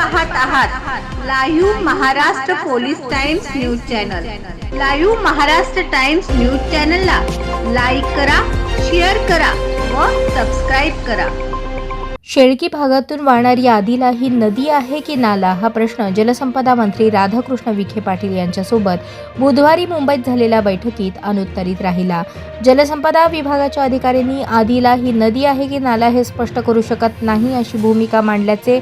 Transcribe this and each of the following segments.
पाहत आहात live Maharashtra police times news channel. Live Maharashtra times news चॅनलला लाईक करा, शेअर करा व सबस्क्राईब करा। शेळकी भागातून वाहणारी आदिला ही नदी आहे की नाला हा प्रश्न जलसंपदा मंत्री राधाकृष्ण विखे पाटील यांच्यासोबत बुधवारी मुंबईत झालेल्या बैठकीत अनुत्तरित राहिला। जलसंपदा विभागाच्या अधिकाऱ्यांनी आदिला ही नदी आहे की नाला हे स्पष्ट करू शकत नाही अशी भूमिका मांडल्याचे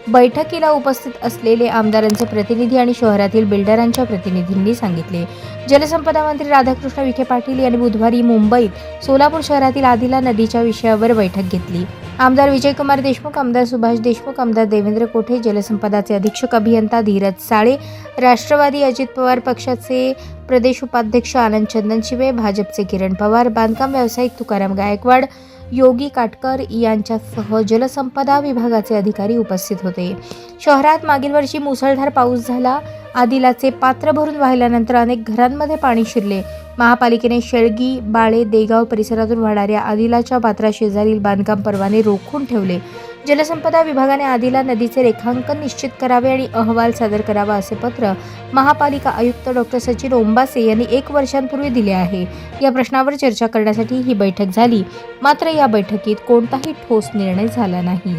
बैठकीला उपस्थित असलेले आमदारांचे प्रतिनिधी आणि शहरातील बिल्डरांच्या प्रतिनिधींनी सांगितले। जलसंपदा मंत्री राधाकृष्ण विखे पाटील यांनी बुधवारी मुंबईत सोलापूर शहरातील आदिला नदीच्या विषयावर बैठक घेतली। आमदार विजयकुमार देशमुख, आमदार सुभाष देशमुख, आमदार देवेंद्र कोठे, जलसंपदाचे अधीक्षक अभियंता धीरज साळे, राष्ट्रवादी अजित पवार पक्षाचे प्रदेश उपाध्यक्ष आनंद चंदनशिवे, भाजपचे किरण पवार, बांधकाम व्यावसायिक तुकाराम गायकवाड, योगी काटकर यांच्यासह जलसंपदा विभागाचे अधिकारी उपस्थित होते। शहरात मागील वर्षी मुसळधार पाऊस झाला। आदिलाचे पात्र भरून वाहिल्यानंतर अनेक घरांमध्ये पाणी शिरले। महापालिकेने शेळगी, बाळे, देगाव परिसरातून वाहणाऱ्या आदिलाच्या पात्राशेजारील बांधकाम परवाने रोखून ठेवले। जलसंपदा विभागाने आदिला नदीचे रेखांकन निश्चित करावे आणि अहवाल सादर करावा असे पत्र महापालिका आयुक्त डॉ. सचिन ओंबासे यांनी 1 वर्षांपूर्वी दिले आहे। या प्रश्नावर चर्चा करण्यासाठी ही बैठक झाली, मात्र या बैठकीत कोणताही ठोस निर्णय झाला नाही।